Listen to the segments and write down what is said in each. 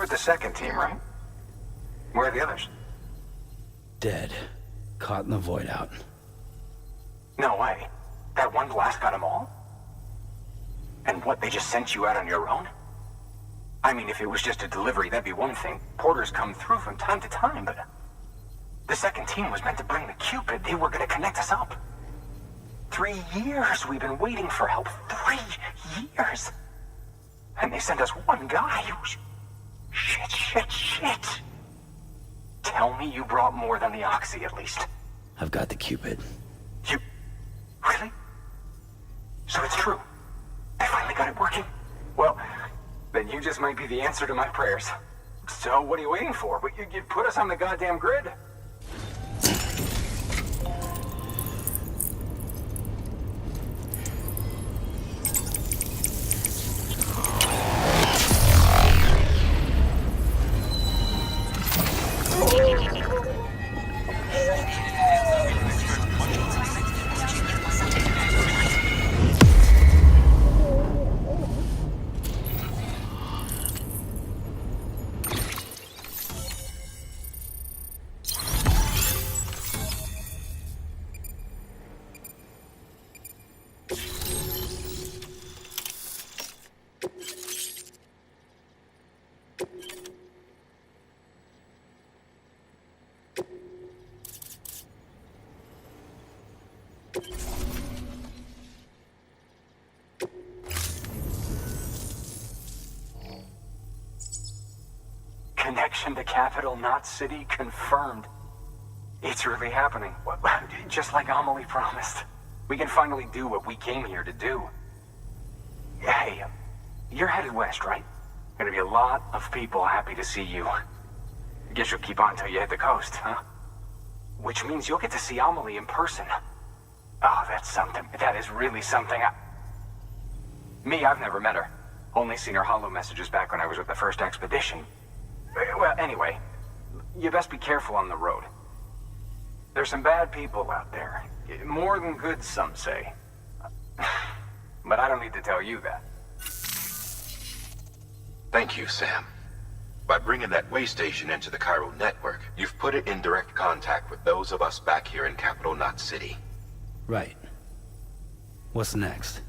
with the second team, right? Where are the others? Dead. Caught in the void out. No way. That one blast got them all? And what, they just sent you out on your own? I mean, if it was just a delivery, that'd be one thing. Porters come through from time to time, but... The second team was meant to bring the Cupid. They were gonna connect us up. 3 years we've been waiting for help. 3 years! And they sent us one guy who's... Shit. Tell me you brought more than the Oxy, at least. I've got the Cupid. You... Really? So it's true. They finally got it working? Well, then you just might be the answer to my prayers. So what are you waiting for? You put us on the goddamn grid? Connection to capital, not city, confirmed. It's really happening. Just like Amelie promised. We can finally do what we came here to do. Hey, you're headed west, right? Gonna be a lot of people happy to see you. Guess you'll keep on till you hit the coast, huh? Which means you'll get to see Amelie in person. Oh, that's something. That is really something. Me, I've never met her. Only seen her holo messages back when I was with the first expedition. Well, anyway, you best be careful on the road. There's some bad people out there. More than good, some say. But I don't need to tell you that. Thank you, Sam. By bringing that way station into the Cairo network, you've put it in direct contact with those of us back here in Capital Knot City. Right. What's next?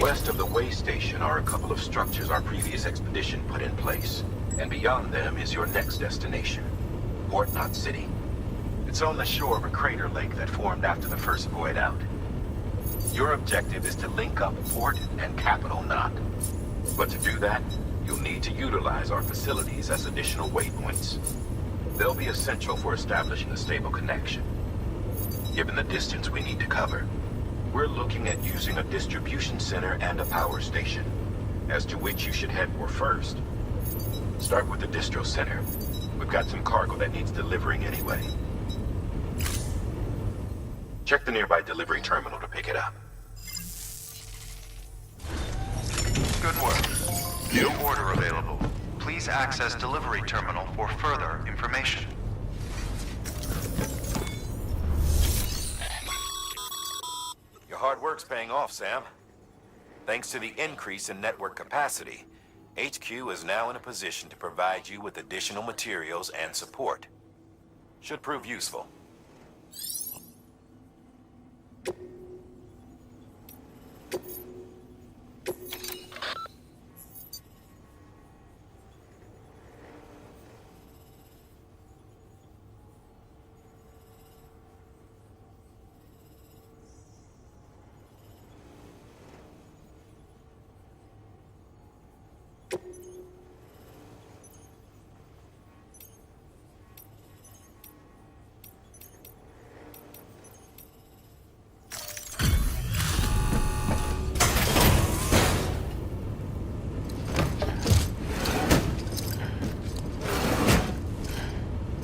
West of the way station are a couple of structures our previous expedition put in place. And beyond them is your next destination, Port Knot City. It's on the shore of a crater lake that formed after the first void out. Your objective is to link up Port and Capital Knot. But to do that, you'll need to utilize our facilities as additional waypoints. They'll be essential for establishing a stable connection. Given the distance we need to cover, we're looking at using a distribution center and a power station, as to which you should head for first. Start with the distro center. We've got some cargo that needs delivering anyway. Check the nearby delivery terminal to pick it up. Good work. New order available. Please access delivery terminal for further information. Your hard work's paying off, Sam. Thanks to the increase in network capacity, HQ is now in a position to provide you with additional materials and support. Should prove useful.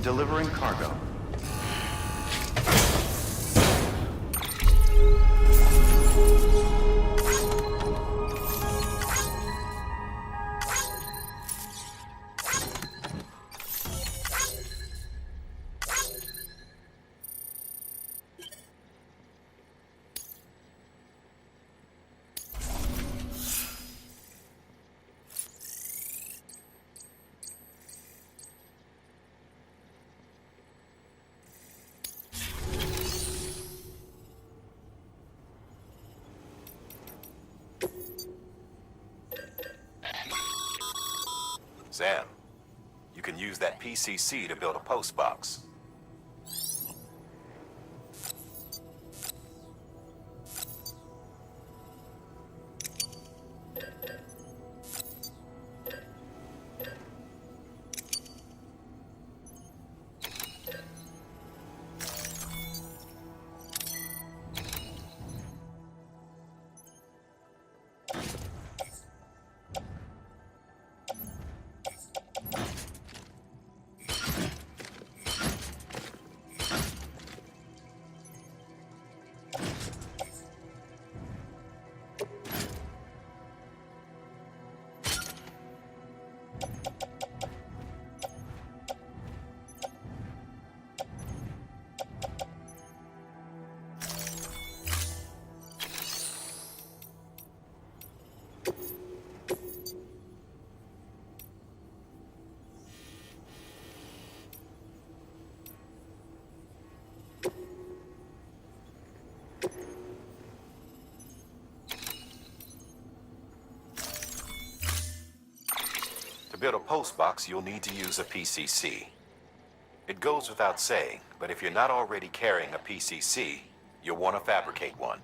Delivering cargo. Sam, you can use that PCC to build a post box. To build a post box, you'll need to use a PCC. It goes without saying, but if you're not already carrying a PCC, you'll want to fabricate one.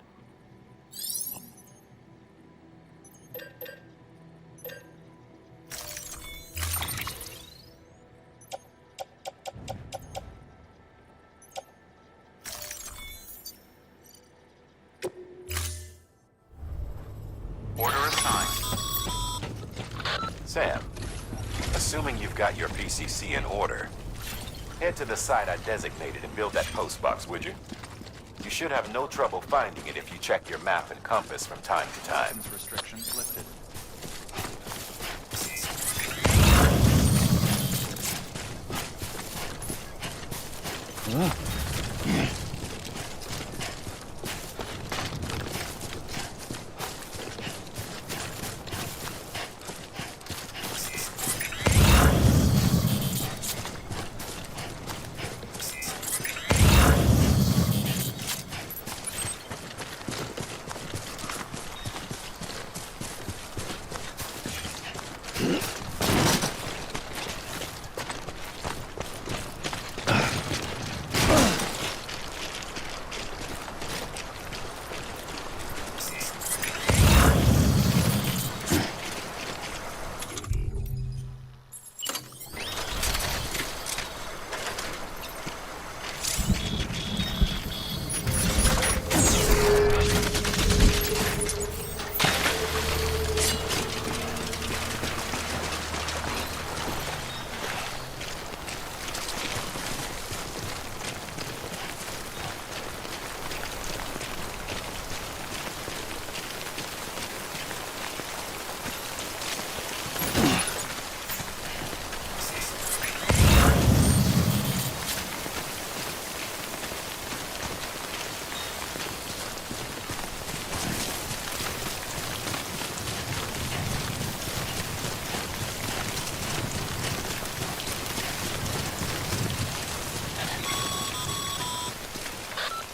Order assigned. Sam, assuming you've got your PCC in order, head to the site I designated and build that post box, would you? You should have no trouble finding it if you check your map and compass from time to time. Restrictions lifted.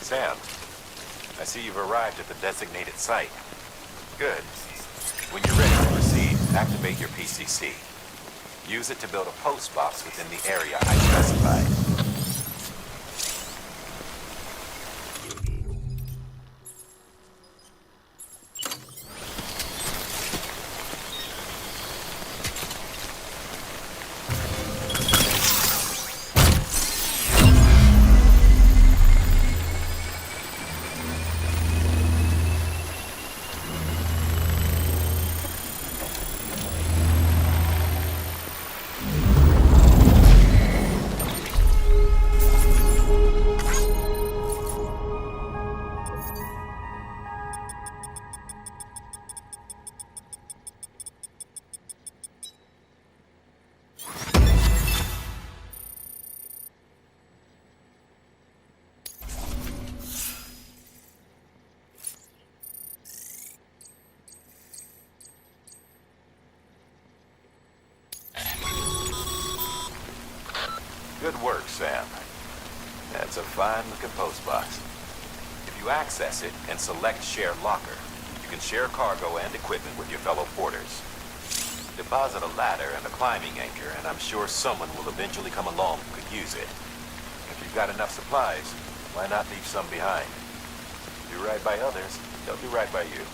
Sam, I see you've arrived at the designated site. Good. When you're ready to proceed, activate your PCC. Use it to build a post box within the area I specified. Good work, Sam. That's a fine-looking post box. If you access it and select Share Locker, you can share cargo and equipment with your fellow porters. Deposit a ladder and a climbing anchor, and I'm sure someone will eventually come along who could use it. If you've got enough supplies, why not leave some behind? Do right by others, they'll do right by you.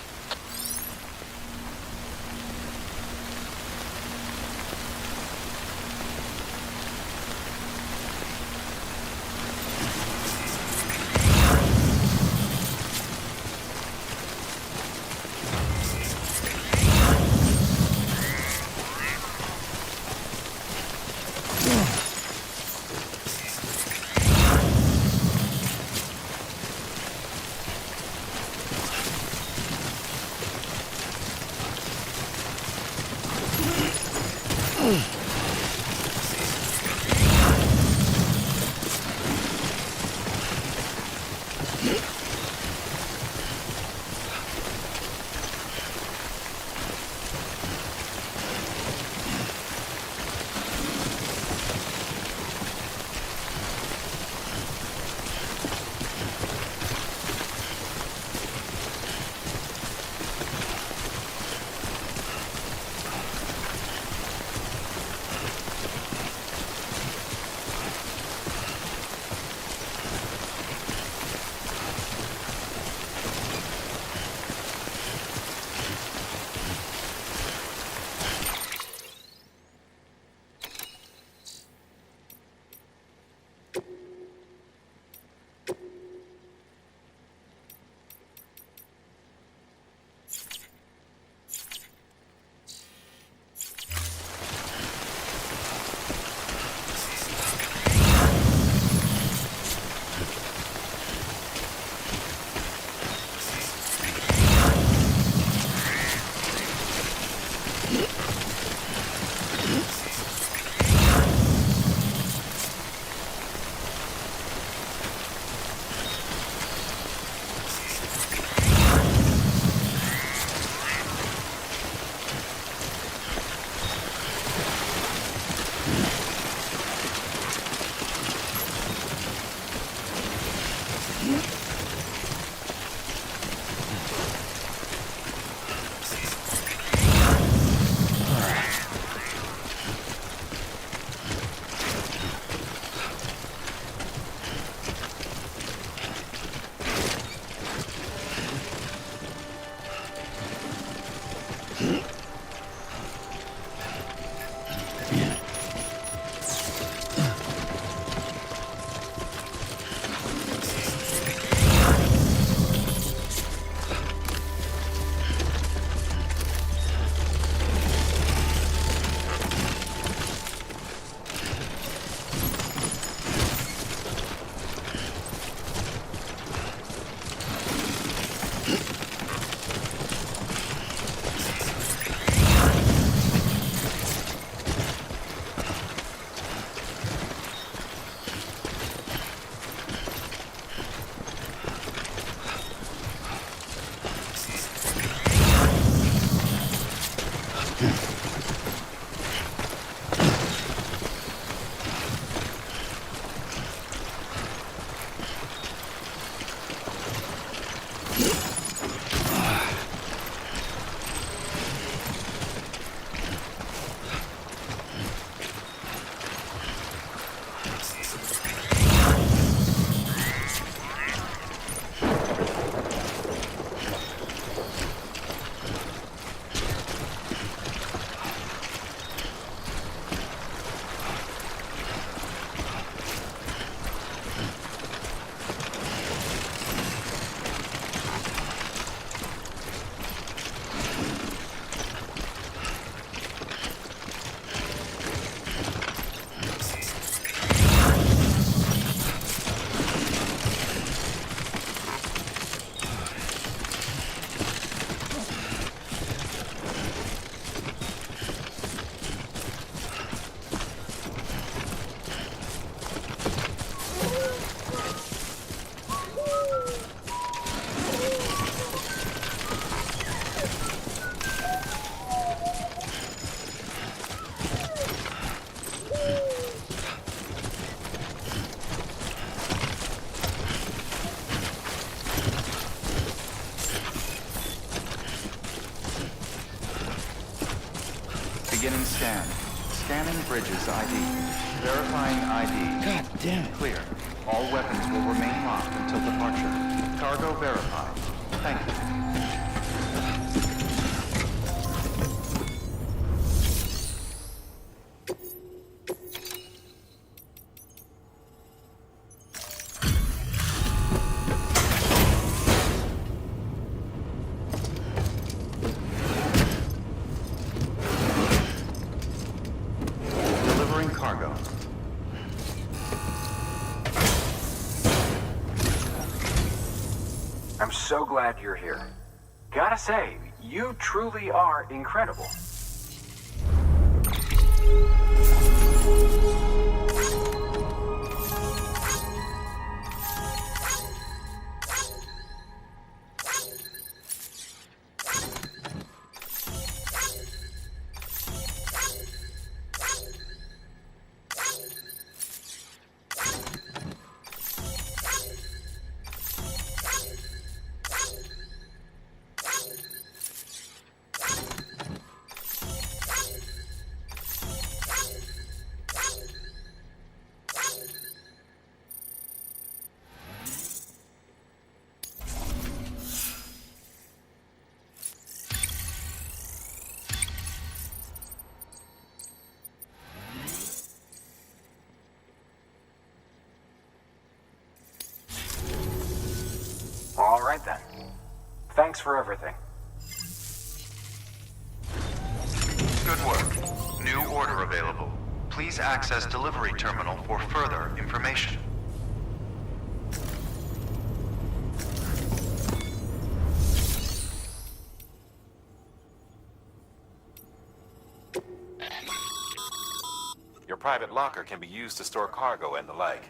Beginning scan. Scanning bridges ID. Verifying ID. God damn it. Clear. All weapons will remain locked until departure. Cargo verified. Thank you. Delivering cargo. I'm so glad you're here. Gotta say, you truly are incredible. All right then. Thanks for everything. Good work. New order available. Please access delivery terminal for further information. Your private locker can be used to store cargo and the like.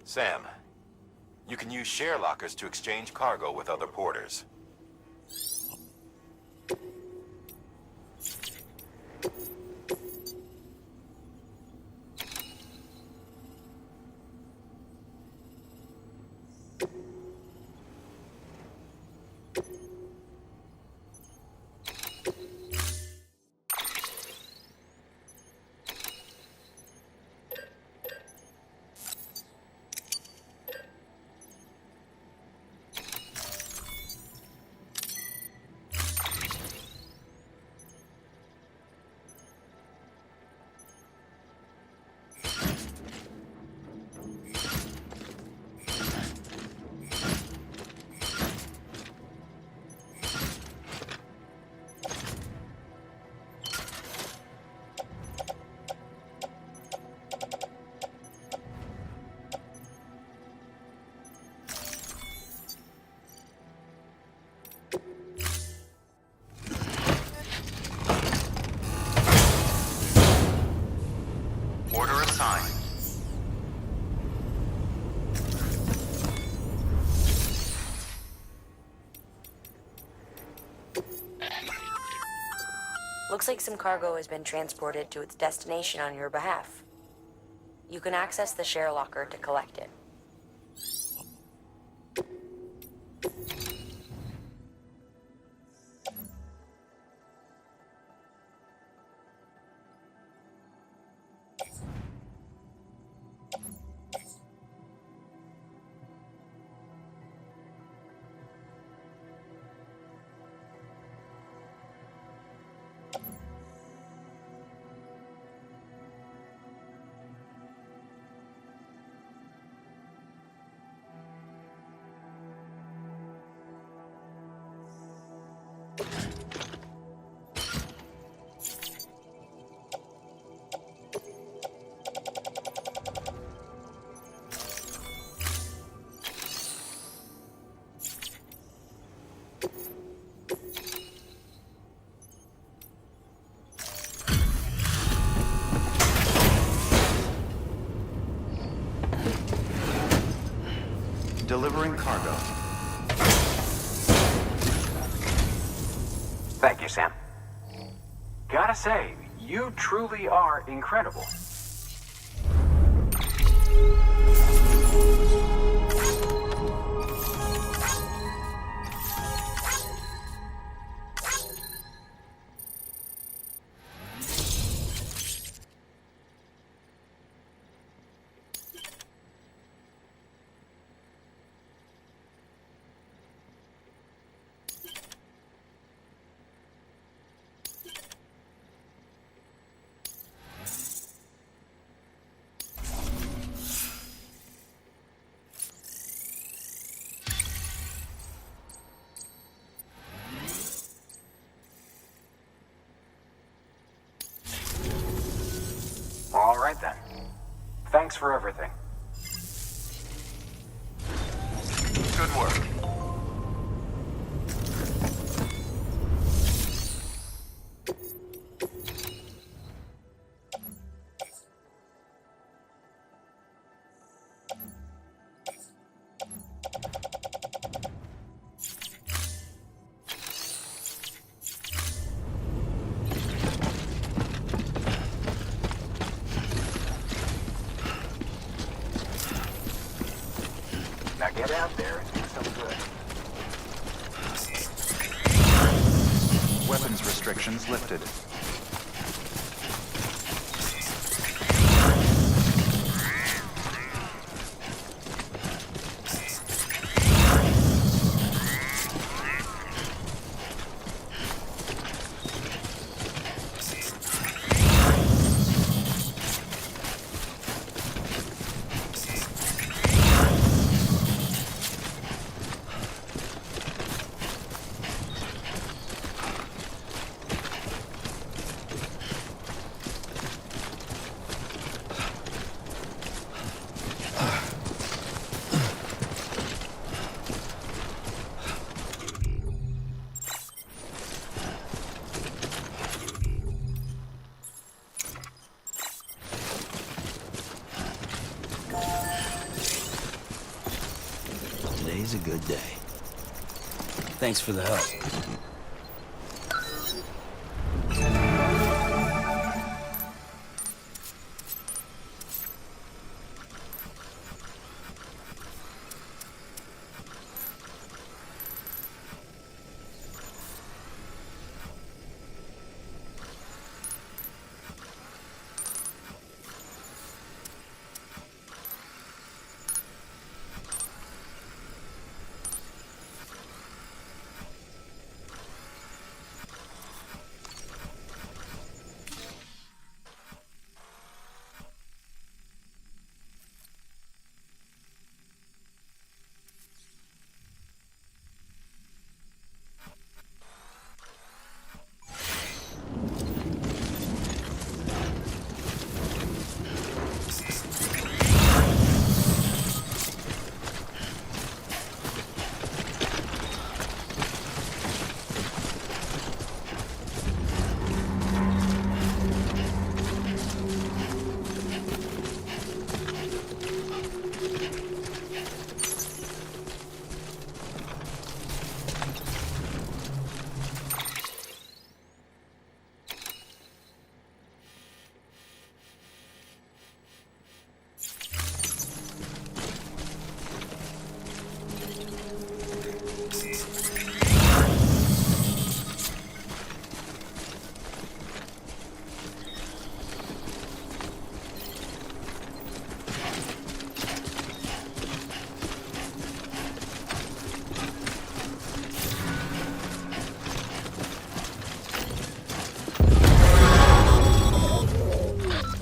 Sam, you can use share lockers to exchange cargo with other porters. Order assigned. Looks like some cargo has been transported to its destination on your behalf. You can access the share locker to collect it. Delivering cargo. Thank you, Sam. Gotta say, you truly are incredible. All right then. Thanks for everything. Good work. Now get out there and do some good. Weapons restrictions lifted. Today's a good day. Thanks for the help.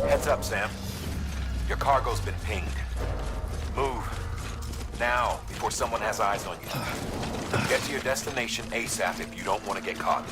Heads up, Sam. Your cargo's been pinged. Move. Now, before someone has eyes on you. Get to your destination ASAP if you don't want to get caught.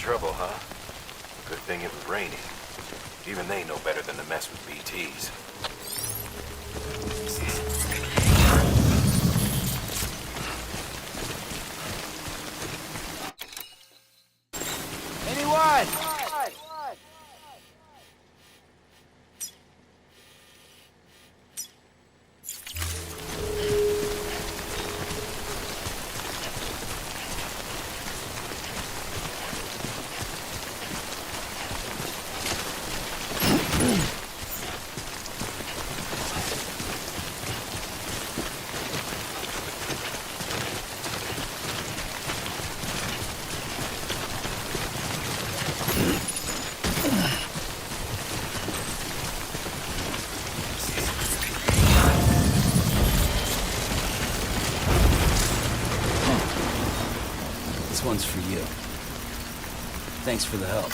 trouble, huh? Good thing it was raining. Even they know better than to mess with BTs. Anyone? This one's for you. Thanks for the help.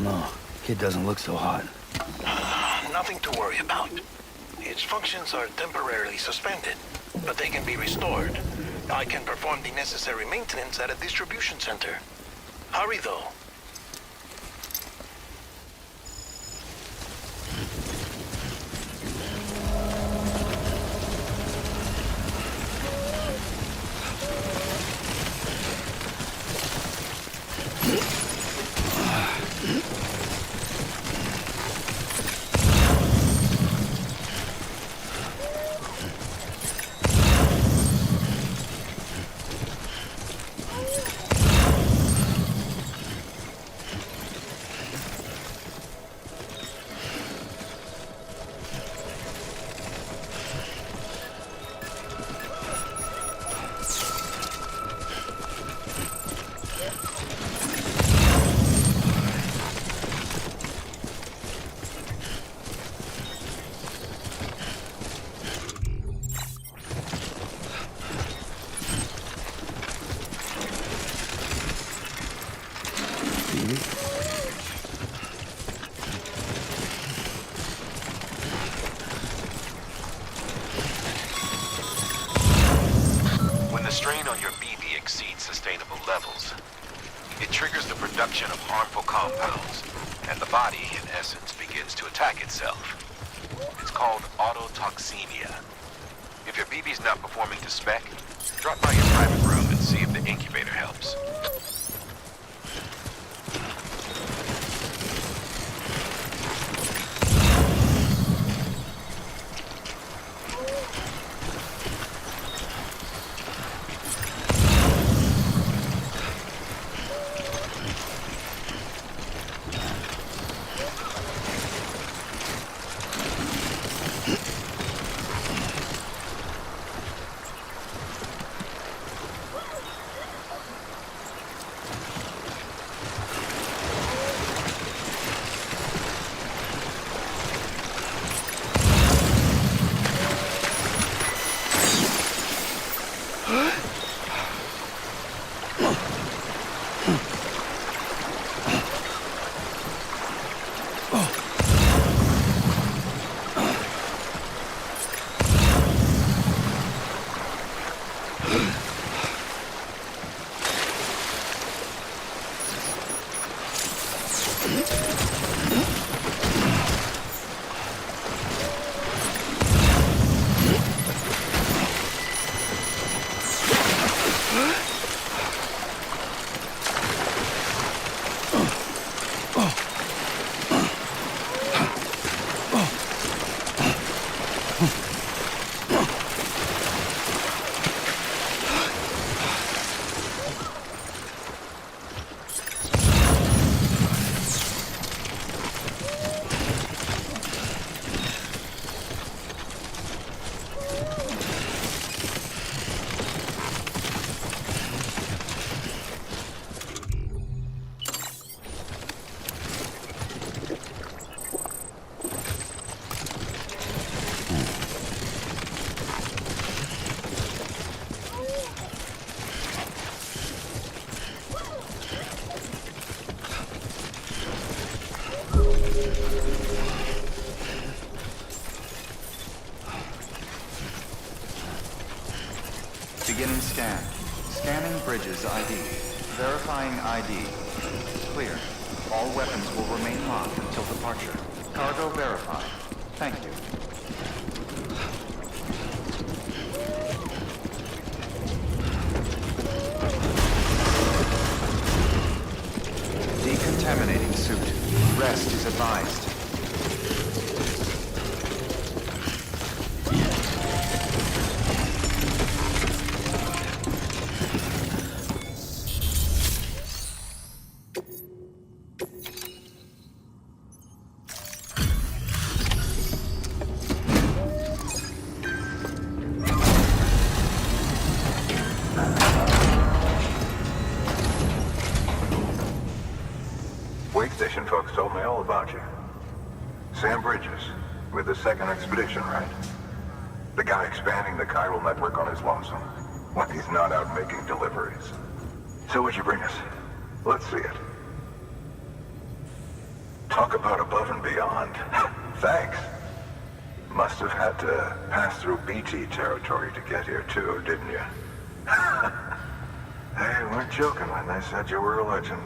don't know. Kid doesn't look so hot. Nothing to worry about. Its functions are temporarily suspended, but they can be restored. I can perform the necessary maintenance at a distribution center. Hurry, though. When the strain on your BB exceeds sustainable levels, it triggers the production of harmful compounds, and the body, in essence, begins to attack itself. It's called autotoxemia. If your BB's not performing to spec, drop by your private room and see if the incubator helps. Beginning scan. Scanning bridges ID. Verifying ID. Clear. All weapons will remain locked until departure. Cargo verified. Thank you. Decontaminating suit. Rest is advised. Wake station folks told me all about you. Sam Bridges, with the second expedition, right? The guy expanding the chiral network on his lonesome, when he's not out making deliveries. So what'd you bring us? Let's see it. Talk about above and beyond. Thanks. Must have had to pass through BT territory to get here too, didn't you? They weren't joking when they said you were a legend.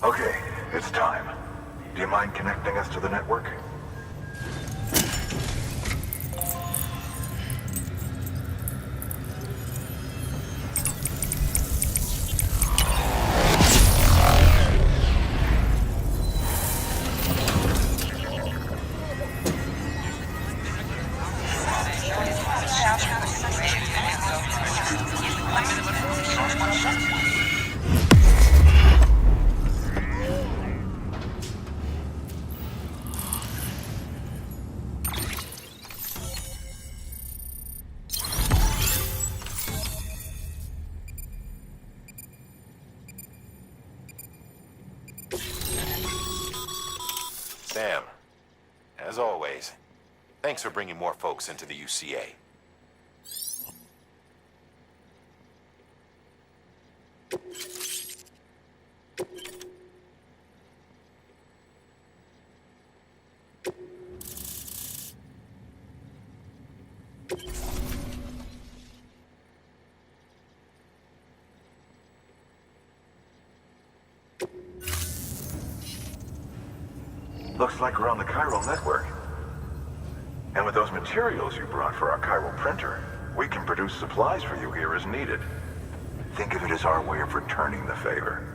Okay, it's time. Do you mind connecting us to the network? Sam, as always, thanks for bringing more folks into the UCA. Looks like we're on the chiral network. And with those materials you brought for our chiral printer, we can produce supplies for you here as needed. Think of it as our way of returning the favor.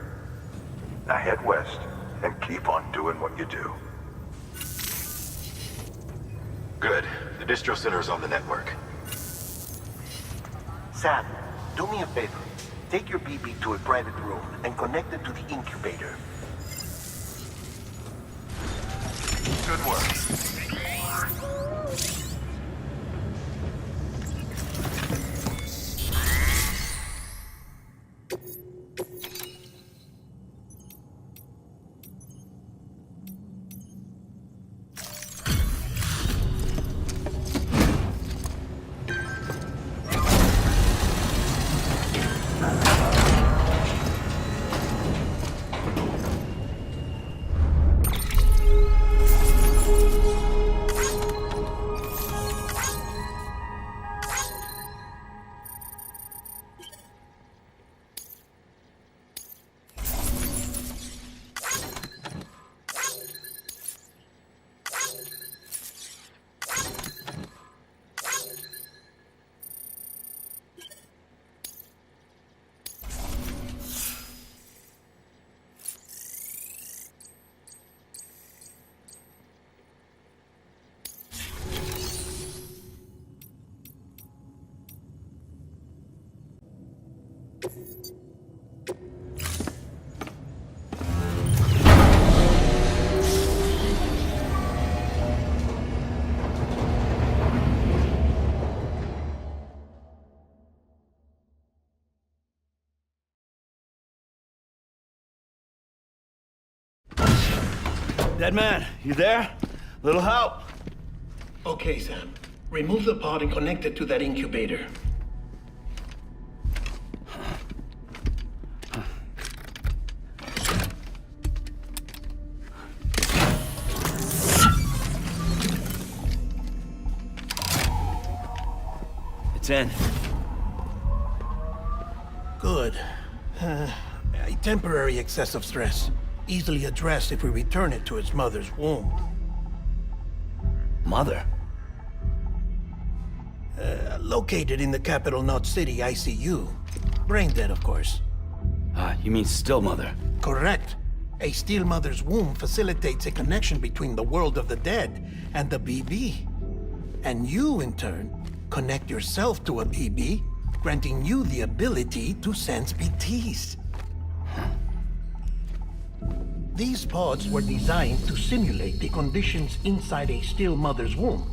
Now head west and keep on doing what you do. Good. The distro center is on the network. Sam, do me a favor. Take your BB to a private room and connect it to the incubator. Good work. Dead man, you there? Little help? Okay, Sam. Remove the pod and connect it to that incubator. It's in. Good. A temporary excessive stress. Easily addressed if we return it to its mother's womb. Mother? Located in the capital Knot City ICU. Brain dead, of course. You mean still mother? Correct. A steel mother's womb facilitates a connection between the world of the dead and the BB. And you, in turn, connect yourself to a BB, granting you the ability to sense BTs. These pods were designed to simulate the conditions inside a still mother's womb.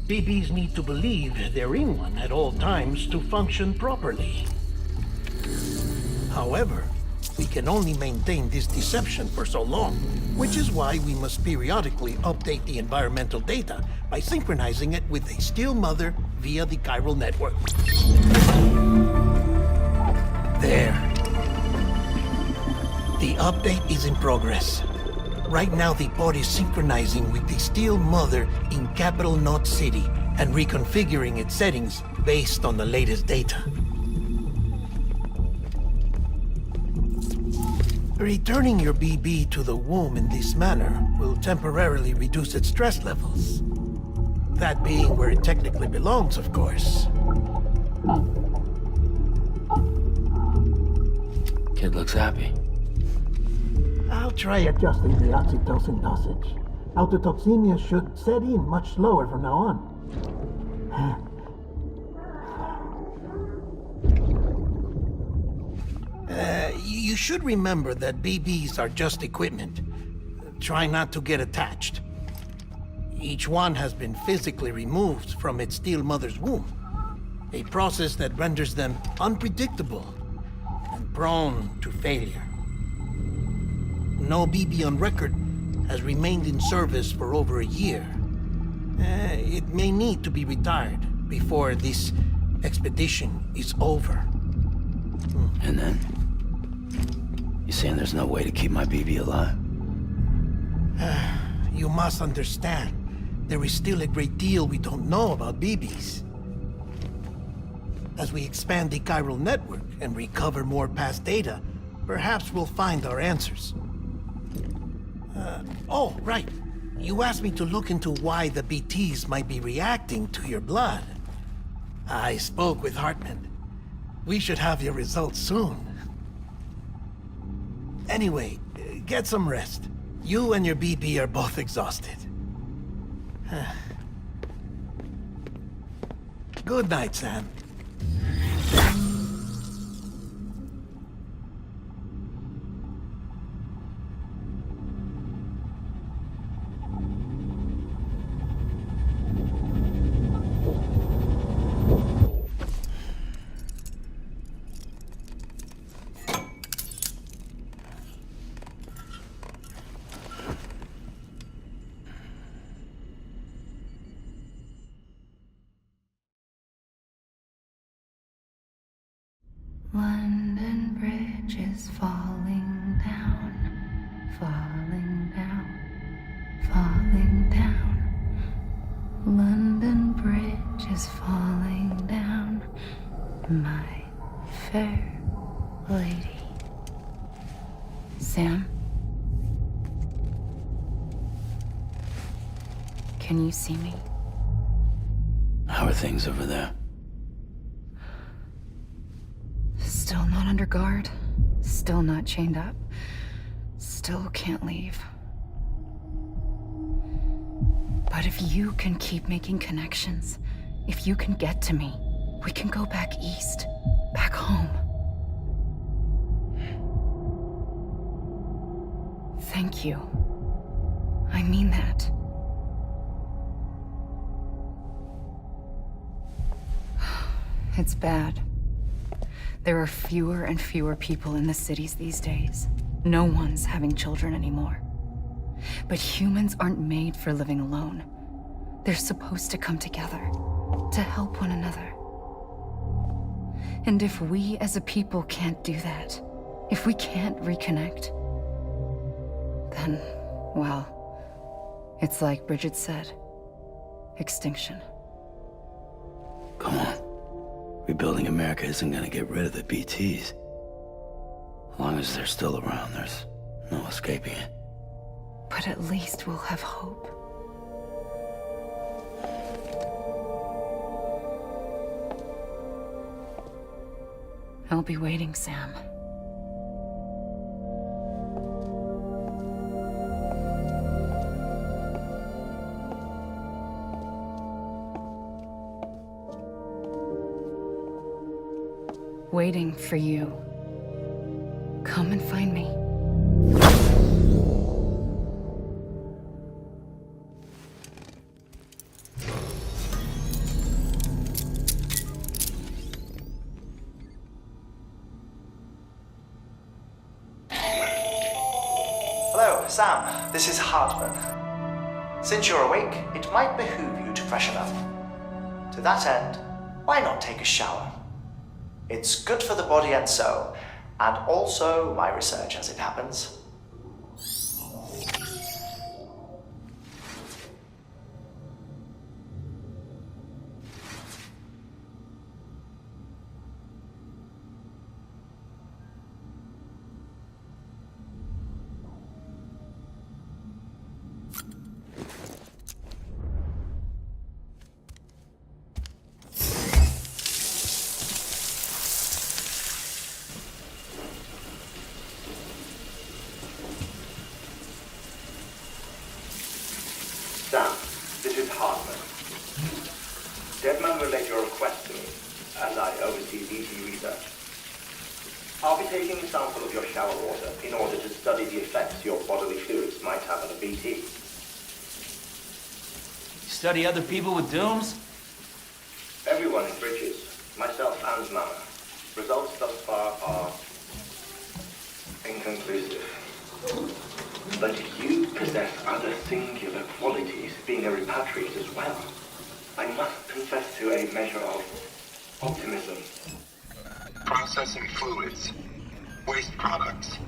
BBs need to believe they're in one at all times to function properly. However, we can only maintain this deception for so long, which is why we must periodically update the environmental data by synchronizing it with a still mother via the chiral network. There. The update is in progress. Right now, the pod is synchronizing with the steel mother in capital Knot City and reconfiguring its settings based on the latest data. Returning your BB to the womb in this manner will temporarily reduce its stress levels. That being where it technically belongs, of course. Kid looks happy. I'll try adjusting the oxytocin dosage. Autotoxemia should set in much slower from now on. You should remember that BBs are just equipment. Try not to get attached. Each one has been physically removed from its steel mother's womb. A process that renders them unpredictable and prone to failure. No BB on record has remained in service for over a year. It may need to be retired before this expedition is over. And then? You saying there's no way to keep my BB alive? You must understand, there is still a great deal we don't know about BBs. As we expand the chiral network and recover more past data, perhaps we'll find our answers. Oh, right. You asked me to look into why the BTs might be reacting to your blood. I spoke with Hartman. We should have your results soon. Anyway, get some rest. You and your BB are both exhausted. Good night, Sam. London Bridge is falling down, falling down, falling down. London Bridge is falling down, my fair lady. Sam? Can you see me? How are things over there? Still not under guard, still not chained up, still can't leave. But if you can keep making connections, if you can get to me, we can go back east, back home. Thank you. I mean that. It's bad. There are fewer and fewer people in the cities these days. No one's having children anymore. But humans aren't made for living alone. They're supposed to come together, to help one another. And if we as a people can't do that, if we can't reconnect, then, well, it's like Bridget said. extinction. Come on. Rebuilding America isn't gonna get rid of the BTs. As long as they're still around, there's no escaping it. But at least we'll have hope. I'll be waiting, Sam. Waiting for you. Come and find me. Hello, Sam. This is Hartman. Since you're awake, it might behoove you to freshen up. To that end, why not take a shower? It's good for the body and soul, and also my research as it happens. Sam, this is Hartman. Deadman relayed your request to me, as I oversee BT research. I'll be taking a sample of your shower water in order to study the effects your bodily fluids might have on a BT. Study other people with dooms? Everyone in Bridges, myself and Mama. Results thus far are inconclusive. But you possess other singular qualities, being a repatriate as well. I must confess to a measure of optimism. Processing fluids. Waste products.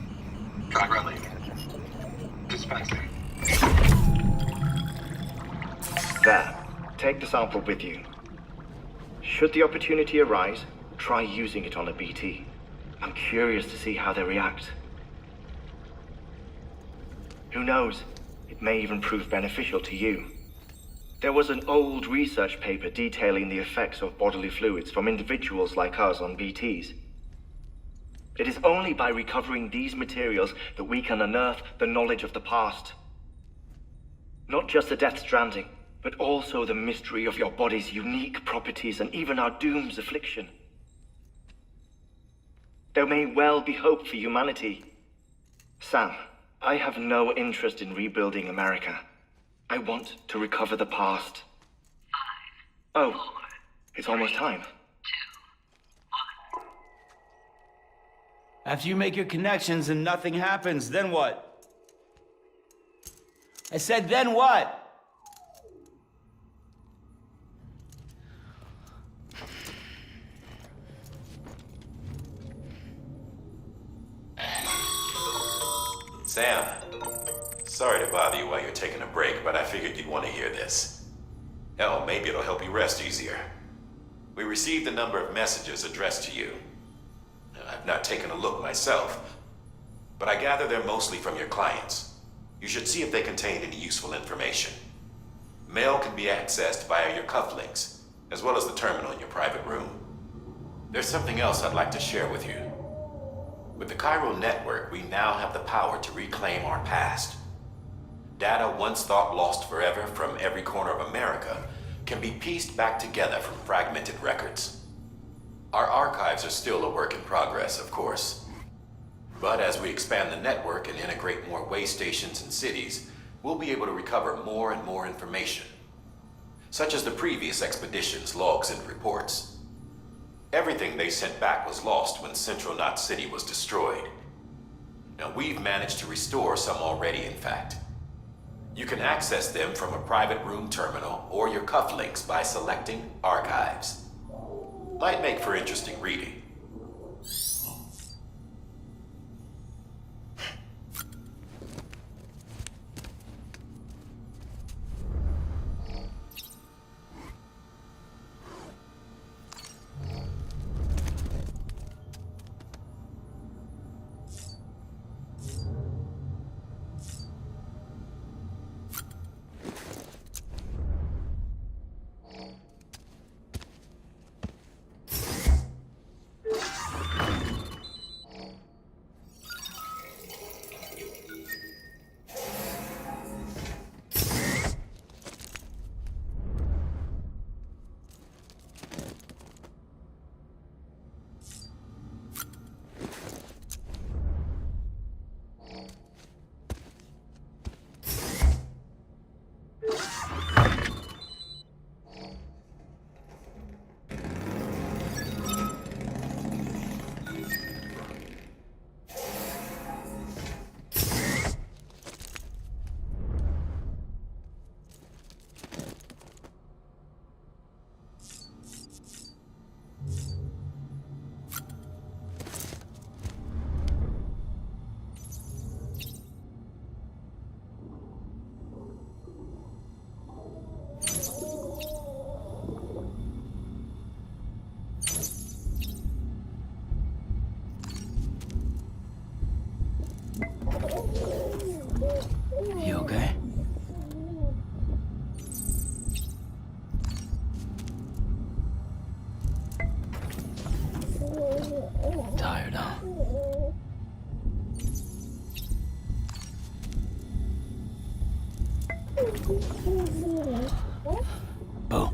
Gyrilling. Dispensing. There. Take the sample with you. Should the opportunity arise, try using it on a BT. I'm curious to see how they react. Who knows? It may even prove beneficial to you. There was an old research paper detailing the effects of bodily fluids from individuals like us on BTs. It is only by recovering these materials that we can unearth the knowledge of the past. Not just the Death Stranding, but also the mystery of your body's unique properties and even our doom's affliction. There may well be hope for humanity. Sam, I have no interest in rebuilding America. I want to recover the past. 5, 4, oh, it's almost time. 2, 1. After you make your connections and nothing happens, then what? I said, then what? Sam, sorry to bother you while you're taking a break, but I figured you'd want to hear this. Hell, maybe it'll help you rest easier. We received a number of messages addressed to you. I've not taken a look myself, but I gather they're mostly from your clients. You should see if they contain any useful information. Mail can be accessed via your cufflinks, as well as the terminal in your private room. There's something else I'd like to share with you. With the Chiral network, we now have the power to reclaim our past. Data once thought lost forever from every corner of America can be pieced back together from fragmented records. Our archives are still a work in progress, of course. But as we expand the network and integrate more way stations and cities, we'll be able to recover more and more information, such as the previous expedition's logs and reports. Everything they sent back was lost when Central Knot City was destroyed. Now, we've managed to restore some already, in fact. You can access them from a private room terminal or your cufflinks by selecting Archives. Might make for interesting reading. You okay? Tired, huh? Bo.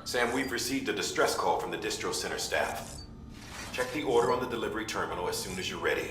Sam, we've received a distress call from the distro center staff. Check the order on the delivery terminal as soon as you're ready.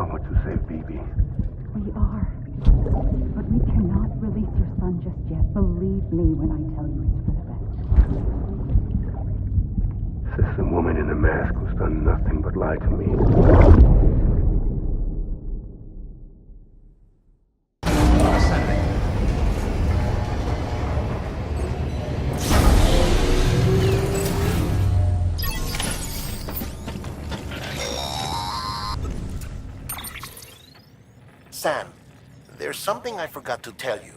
what to save BB. We are. But we cannot release your son just yet. Believe me when I tell you it's for the best. Says the woman in the mask who's done nothing but lie to me. Ascending. Sam, there's something I forgot to tell you.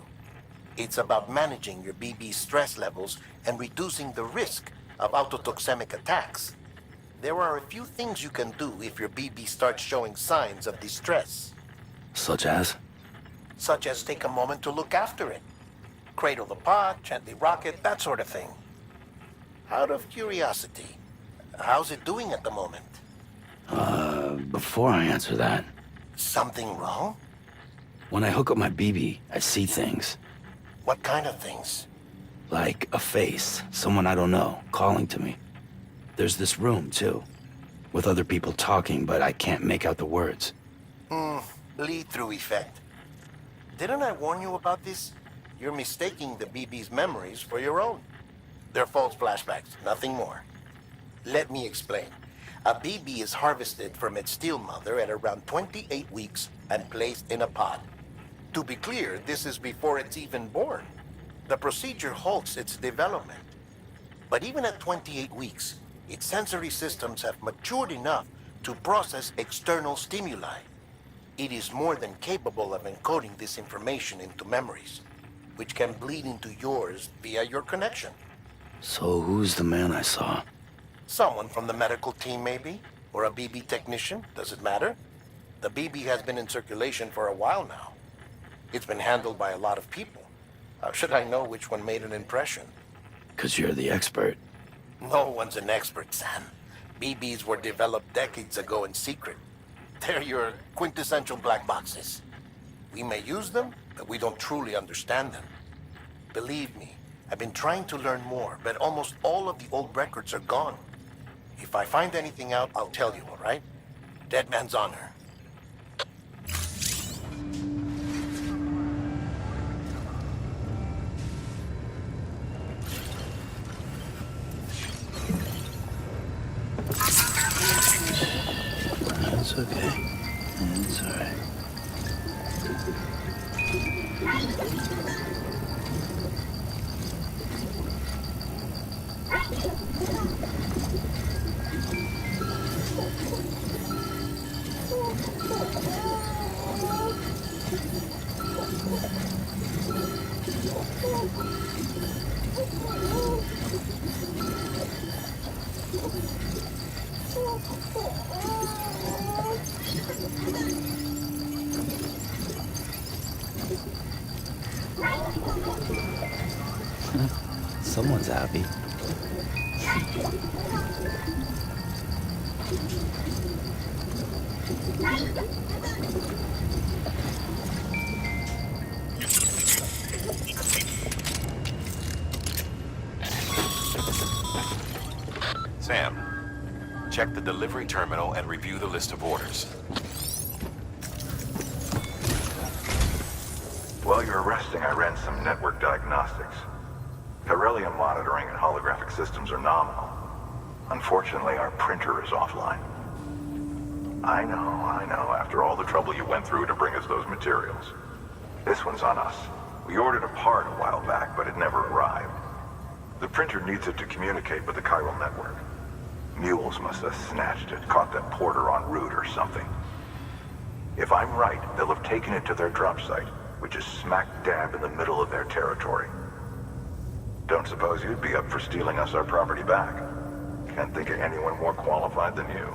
It's about managing your BB stress levels and reducing the risk of autotoxemic attacks. There are a few things you can do if your BB starts showing signs of distress. Such as? Such as take a moment to look after it. Cradle the pod, gently rock it, that sort of thing. Out of curiosity, how's it doing at the moment? Before I answer that, Something wrong? when I hook up my BB, I see things. What kind of things? Like a face, someone I don't know, calling to me. There's this room, too, with other people talking, but I can't make out the words. Bleed-through effect. Didn't I warn you about this? You're mistaking the BB's memories for your own. They're false flashbacks, nothing more. Let me explain. A BB is harvested from its steel mother at around 28 weeks and placed in a pod. To be clear, this is before it's even born. The procedure halts its development. But even at 28 weeks, its sensory systems have matured enough to process external stimuli. It is more than capable of encoding this information into memories, which can bleed into yours via your connection. So who's the man I saw? Someone from the medical team, maybe? Or a BB technician? Does it matter? The BB has been in circulation for a while now. It's been handled by a lot of people. How should I know which one made an impression? 'Cause you're the expert. No one's an expert, Sam. BBs were developed decades ago in secret. They're your quintessential black boxes. We may use them, but we don't truly understand them. Believe me, I've been trying to learn more, but almost all of the old records are gone. If I find anything out, I'll tell you, all right? Dead man's honor. It's okay. It's alright. Someone's happy. Sam, check the delivery terminal and review the list of orders. While you're resting, I ran some network diagnostics. Beryllium monitoring and holographic systems are nominal. Unfortunately, our printer is offline. I know. After all the trouble you went through to bring us those materials. This one's on us. We ordered a part a while back, but it never arrived. The printer needs it to communicate with the chiral network. Mules must have snatched it, caught that porter en route or something. If I'm right, they'll have taken it to their drop site, which is smack dab in the middle of their territory. Don't suppose you'd be up for stealing us our property back? Can't think of anyone more qualified than you.